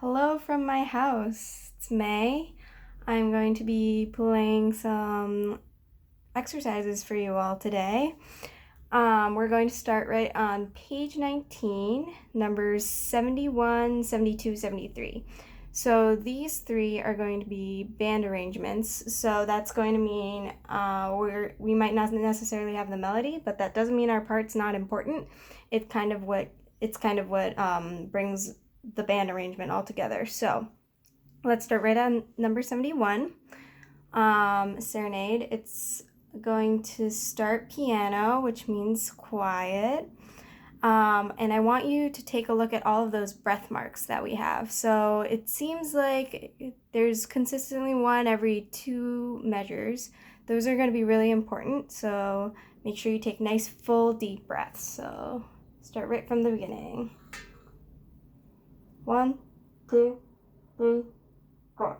Hello from my house. It's May. I'm going to be playing some exercises for you all today. We're going to start right on page 19, numbers 71, 72, 73. So these three are going to be band arrangements. So that's going to mean we might not necessarily have the melody, but that doesn't mean our part's not important. It's kind of what brings the band arrangement all together. So let's start right on number 71. Serenade. It's going to start piano, which means quiet. And I want you to take a look at all of those breath marks that we have. So it seems like there's consistently one every 2 measures. Those are going to be really important, so make sure you take nice full deep breaths. So start right from the beginning. 1, 2, 3, 4.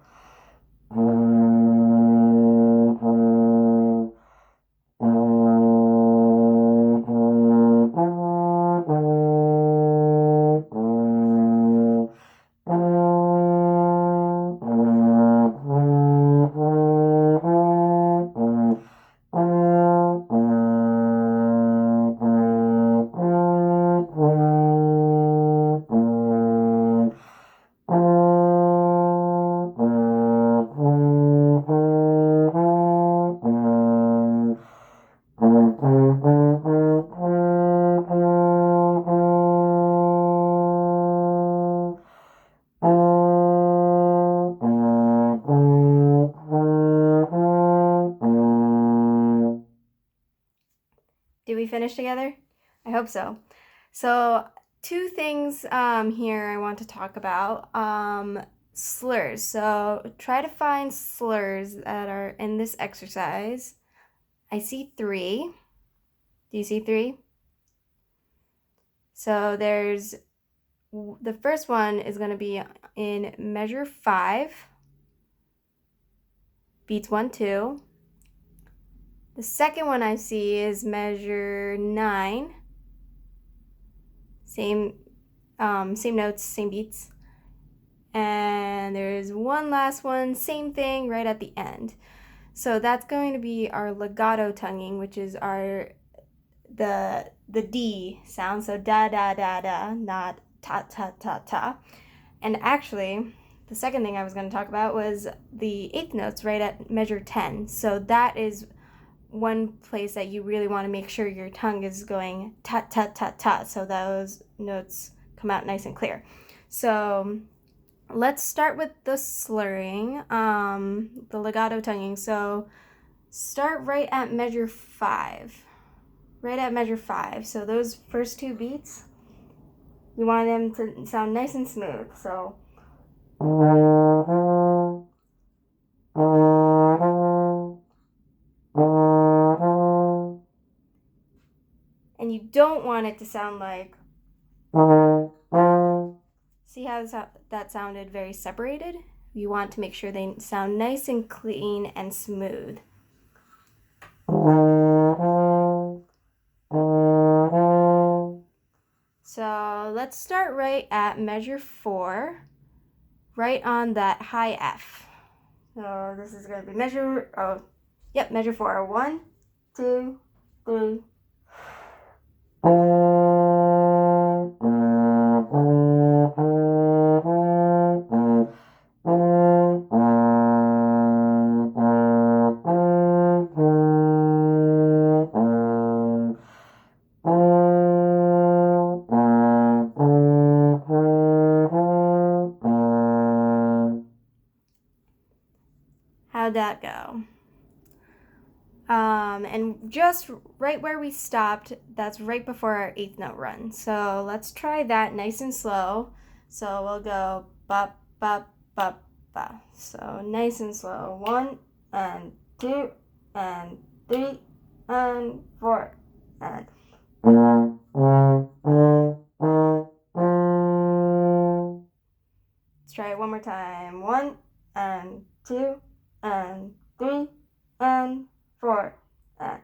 Did we finish together? I hope so. So 2 things here I want to talk about. Slurs. So try to find slurs that are in this exercise. I see 3. Do you see 3? So there's the first one is going to be in measure 5, beats 1, 2. The second one I see is measure 9. Same notes, same beats. And there's one last one, same thing right at the end. So that's going to be our legato tonguing, which is the D sound. So da da da da, not ta ta ta ta. And actually, the second thing I was going to talk about was the 8th notes right at measure 10. So that is one place that you really want to make sure your tongue is going ta ta ta ta, so those notes come out nice and clear. So let's start with the slurring, the legato tonguing. So start right at measure 5. Right at measure 5. So those first 2 beats, you want them to sound nice and smooth. So and you don't want it to sound like. See how that sounded very separated? You want to make sure they sound nice and clean and smooth. So let's start right at measure 4, right on that high F. So this is going to be measure 4. 1, 2, 3. How'd that go? And just right where we stopped, that's right before our 8th note run. So let's try that nice and slow. So we'll go ba ba ba ba. So nice and slow. 1 and 2 and 3 and 4 and. Let's try it one more time. 1 and 2 and 3 and 4 and.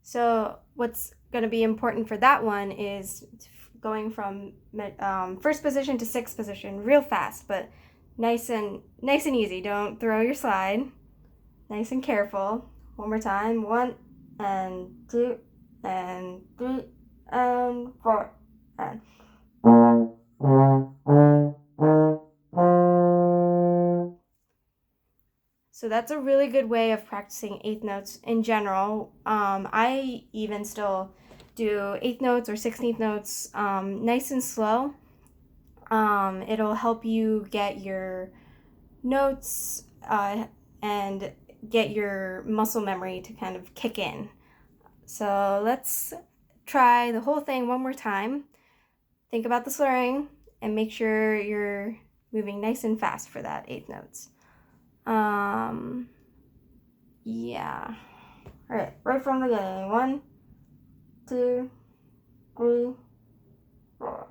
So So what's going to be important for that one is going from first position to sixth position real fast, but nice and easy. Don't throw your slide. Nice and careful. One more time. 1 and 2 and 3 and 4 and. So that's a really good way of practicing eighth notes in general. I even still do eighth notes or 16th notes nice and slow. It'll help you get your notes and get your muscle memory to kind of kick in. So let's try the whole thing one more time. Think about the slurring and make sure you're moving nice and fast for that eighth notes. Yeah. All right, right from the beginning. 1, 2, 3, 4.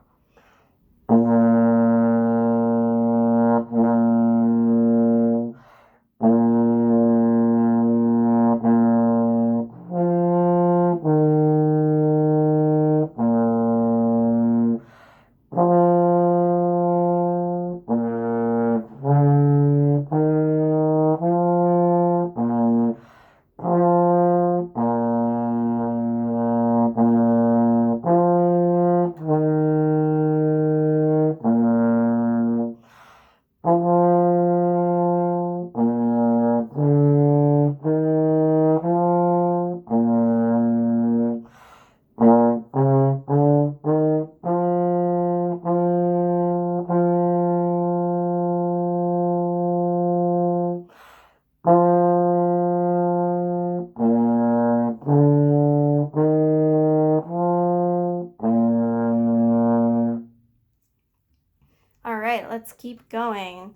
All right, let's keep going.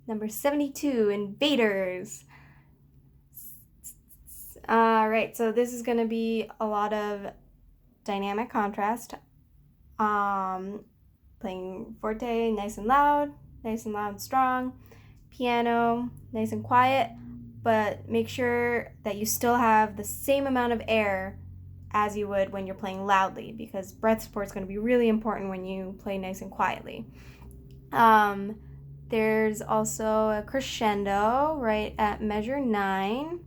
Number 72, Invaders. All right, so this is going to be a lot of dynamic contrast. Playing forte, nice and loud, strong. Piano, nice and quiet, but make sure that you still have the same amount of air as you would when you're playing loudly, because breath support is going to be really important when you play nice and quietly. There's also a crescendo right at measure 9.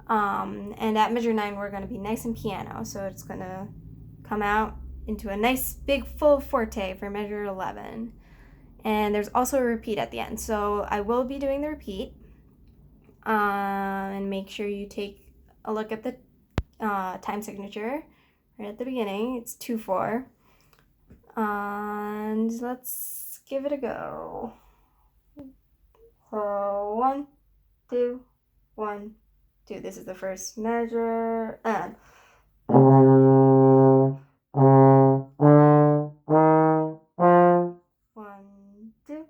And at measure 9, we're going to be nice and piano. So it's going to come out into a nice big full forte for measure 11. And there's also a repeat at the end. So I will be doing the repeat. And make sure you take a look at the time signature right at the beginning. It's 2/4. And let's give it a go. So 1, 2, 1, 2. This is the first measure. And 1, 2.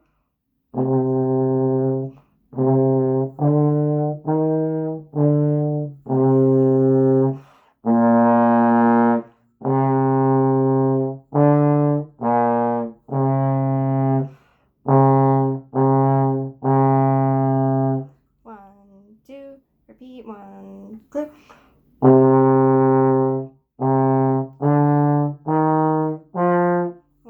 Repeat. 1, 2. 1, 2.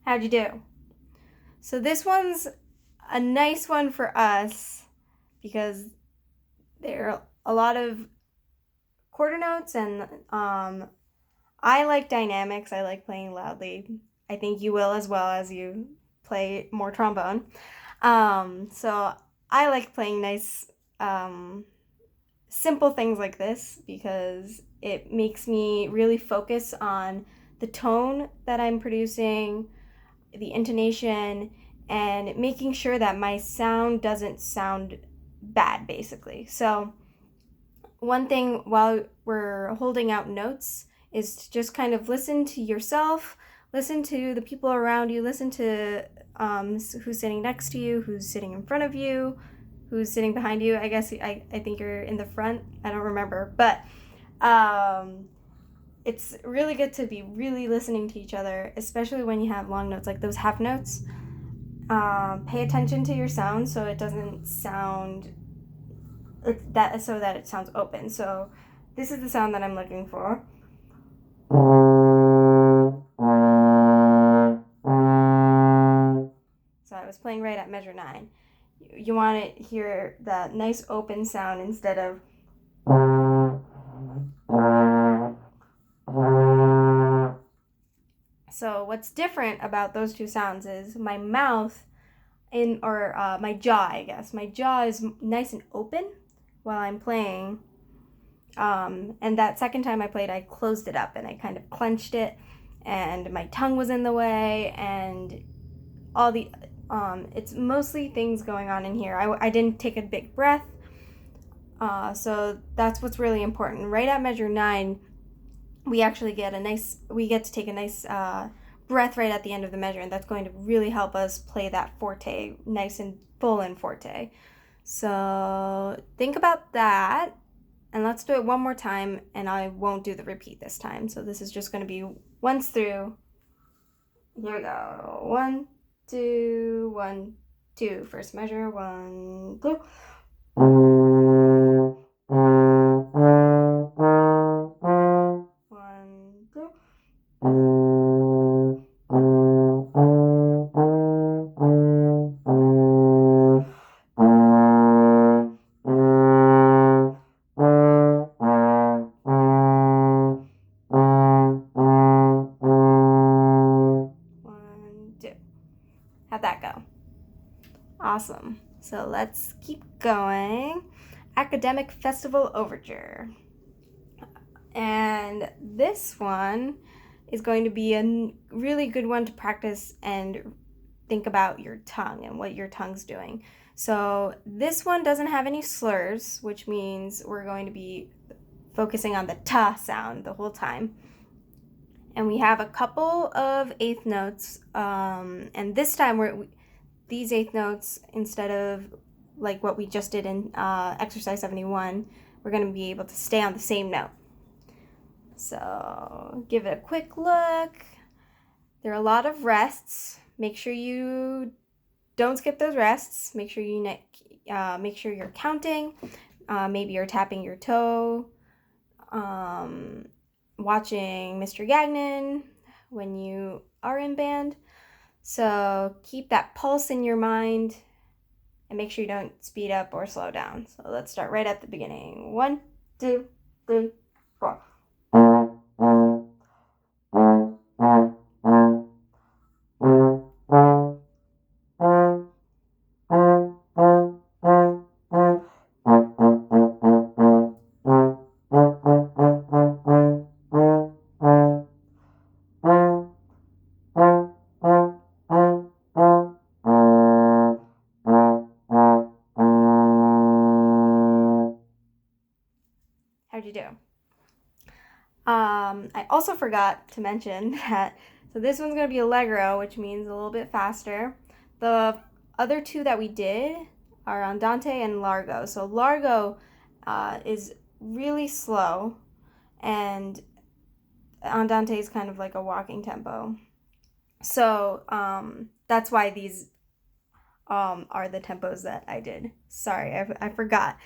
How'd you do? So this one's a nice one for us because there are a lot of quarter notes, and I like dynamics. I like playing loudly. I think you will as well as you play more trombone. So I like playing nice, simple things like this because it makes me really focus on the tone that I'm producing, the intonation, and making sure that my sound doesn't sound bad, basically. So one thing while we're holding out notes is to just kind of listen to yourself, listen to the people around you, listen to who's sitting next to you, who's sitting in front of you, who's sitting behind you. I guess I think you're in the front. I don't remember. But it's really good to be really listening to each other, especially when you have long notes like those half notes. Pay attention to your sound so it doesn't sound so that it sounds open. So this is the sound that I'm looking for. So I was playing right at measure 9. You want to hear that nice open sound instead of. So what's different about those two sounds is my mouth my jaw, I guess. My jaw is nice and open while I'm playing. And that second time I played, I closed it up and I kind of clenched it, and my tongue was in the way, and all the it's mostly things going on in here. I didn't take a big breath, so that's what's really important. Right at measure 9, we actually get to take a nice breath right at the end of the measure, and that's going to really help us play that forte nice and full and forte. So think about that, and let's do it one more time, and I won't do the repeat this time. So this is just going to be once through. Here we go. 1, 2, 1, 2. First measure. 1, 2. How'd that go? Awesome. So let's keep going. Academic Festival Overture. And this one is going to be a really good one to practice and think about your tongue and what your tongue's doing. So this one doesn't have any slurs, which means we're going to be focusing on the ta sound the whole time. And we have a couple of eighth notes, and this time these eighth notes, instead of like what we just did in exercise 71, we're going to be able to stay on the same note. So give it a quick look. There are a lot of rests. Make sure you don't skip those rests. Make sure you're counting. Maybe you're tapping your toe. Watching Mr. Gagnon when you are in band. So keep that pulse in your mind and make sure you don't speed up or slow down. So let's start right at the beginning. 1, 2, 3, 4. How'd you do? I also forgot to mention that, so this one's going to be allegro, which means a little bit faster. The other two that we did are andante and largo. So largo is really slow, and andante is kind of like a walking tempo. So that's why these are the tempos that I did. Sorry, I forgot.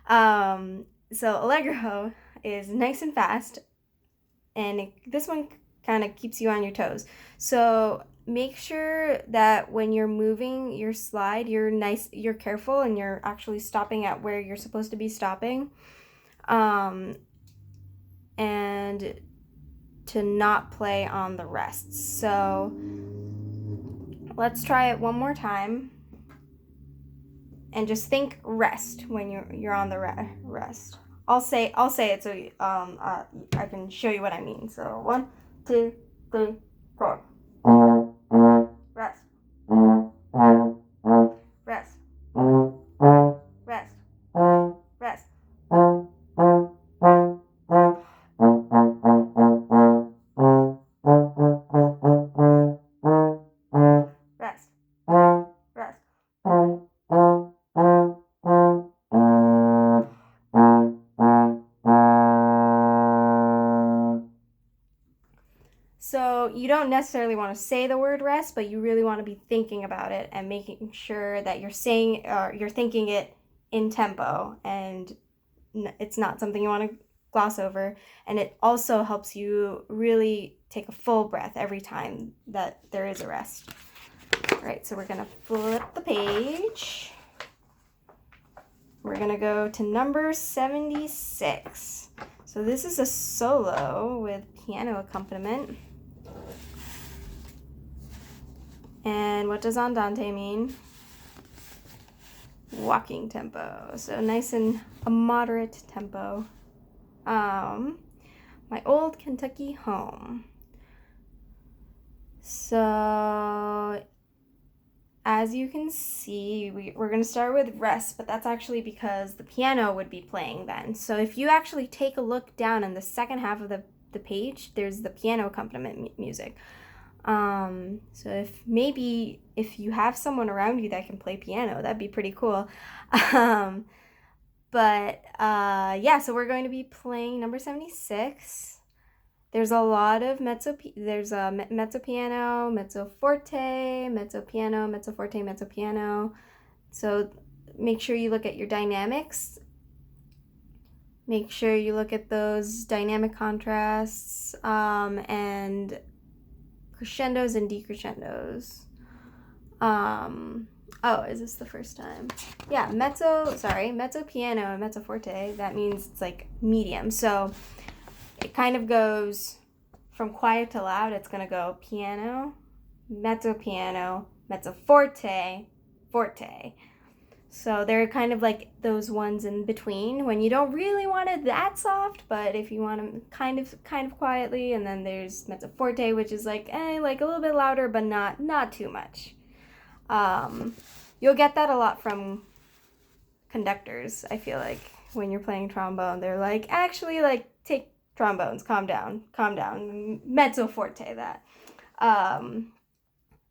So allegro is nice and fast, and this one kind of keeps you on your toes. So make sure that when you're moving your slide, you're careful, and you're actually stopping at where you're supposed to be stopping, and to not play on the rests. So let's try it one more time, and just think rest when you're on the rest. I'll say it so I can show you what I mean. So 1, 2, 3, 4. Rest. Rest. Rest. Rest. don't necessarily want to say the word rest, but you really want to be thinking about it and making sure that you're saying or you're thinking it in tempo, and it's not something you want to gloss over. And it also helps you really take a full breath every time that there is a rest. All right, so we're going to flip the page. We're going to go to number 76. So this is a solo with piano accompaniment. And what does andante mean? Walking tempo. So nice and a moderate tempo. My Old Kentucky Home. So as you can see, we're going to start with rest, but that's actually because the piano would be playing then. So if you actually take a look down in the second half of the page, there's the piano accompaniment music. So if you have someone around you that can play piano, that'd be pretty cool. Yeah, so we're going to be playing number 76. There's a lot of there's a mezzo piano, mezzo forte, mezzo piano, mezzo forte, mezzo piano. So make sure you look at your dynamics. Make sure you look at those dynamic contrasts, and crescendos and decrescendos. Oh, is this the first time? Yeah, mezzo piano and mezzo forte, that means it's like medium. So it kind of goes from quiet to loud. It's going to go piano, mezzo forte, forte. So they're kind of like those ones in between when you don't really want it that soft, but if you want them kind of quietly. And then there's mezzo forte, which is like a little bit louder, but not too much. You'll get that a lot from conductors. I feel like when you're playing trombone, they're like, actually, like, take trombones, calm down, mezzo forte that.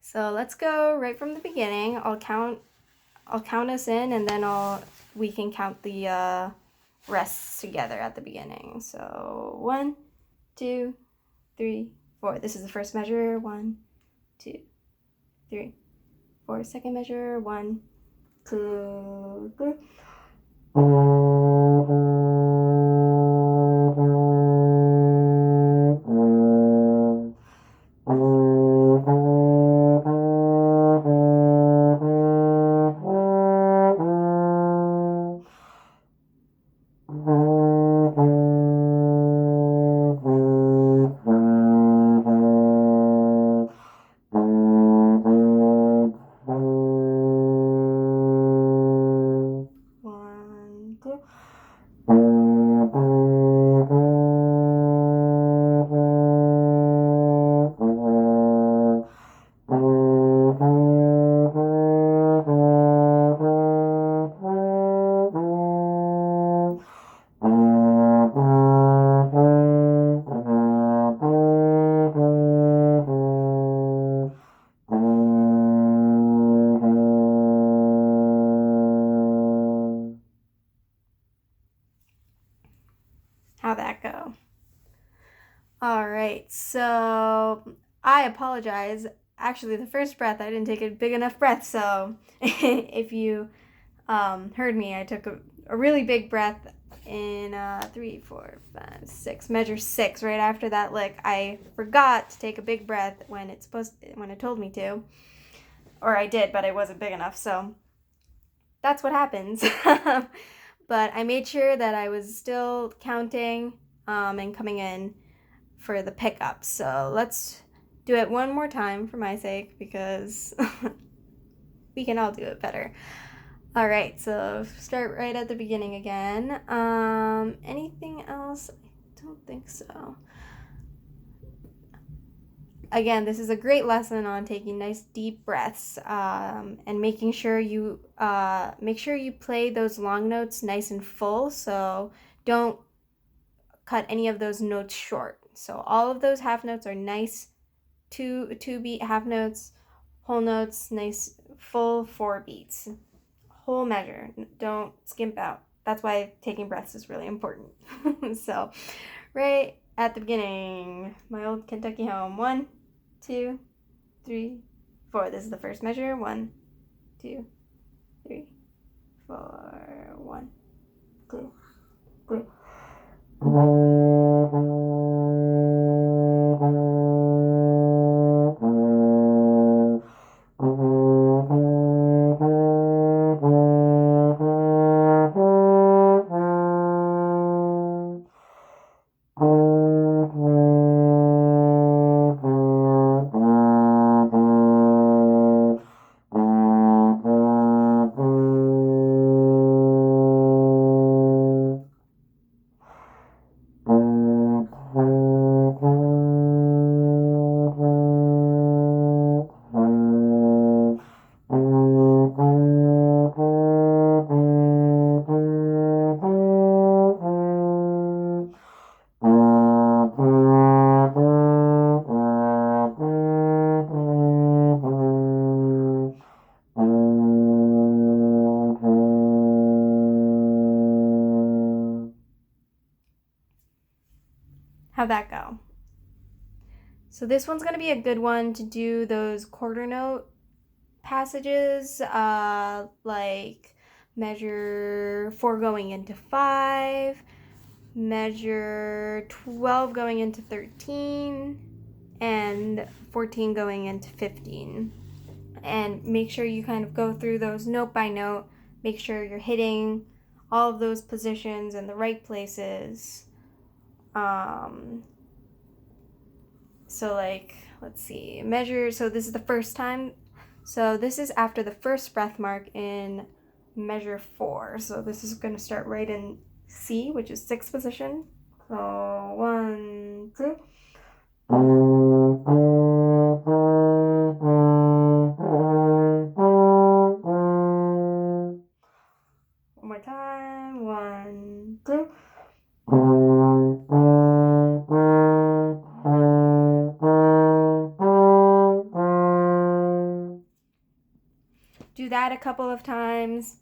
So let's go right from the beginning. I'll count us in, and then we can count the rests together at the beginning. So 1, 2, 3, 4. This is the first measure. 1, 2, 3, 4. Second measure. 1, 2, 3. How'd that go? All right, so I apologize. Actually, the first breath, I didn't take a big enough breath, so if you heard me, I took a really big breath in 3, 4, 5, 6, measure 6 right after that lick. I forgot to take a big breath when it told me to, or I did, but it wasn't big enough, so that's what happens. But I made sure that I was still counting and coming in for the pickup. So let's do it one more time for my sake, because we can all do it better. All right, so start right at the beginning again. Anything else? I don't think so. Again, this is a great lesson on taking nice deep breaths, and making sure you play those long notes nice and full. So don't cut any of those notes short. So all of those half notes are nice 2 beat half notes, whole notes, nice full 4 beats, whole measure. Don't skimp out. That's why taking breaths is really important. So right at the beginning, My Old Kentucky Home. 1, 2, 3, 4. This is the first measure. 1, 2, 3, 4. 1, 2, 3. How'd that go? So this one's going to be a good one to do those quarter note passages, like measure 4 going into 5, measure 12 going into 13, and 14 going into 15. And make sure you kind of go through those note by note, make sure you're hitting all of those positions in the right places. So like, let's see, measure, so this is the first time, so this is after the first breath mark in measure 4, so this is going to start right in C, which is 6th position, so 1, 2. One more time, 1, 2. Do that a couple of times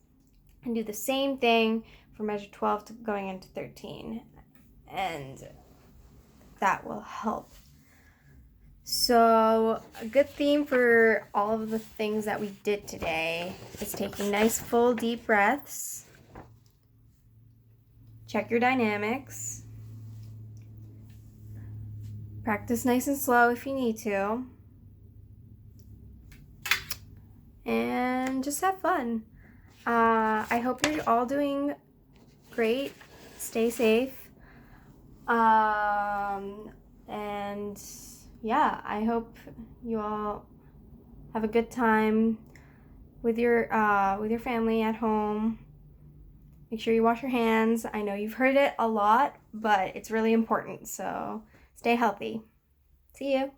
and do the same thing for measure 12 to going into 13, and that will help. So a good theme for all of the things that we did today is taking nice full deep breaths. Check your dynamics. Practice nice and slow if you need to. And just have fun. I hope you're all doing great. Stay safe. And yeah, I hope you all have a good time with your family at home. Make sure you wash your hands. I know you've heard it a lot, but it's really important. So stay healthy. See you.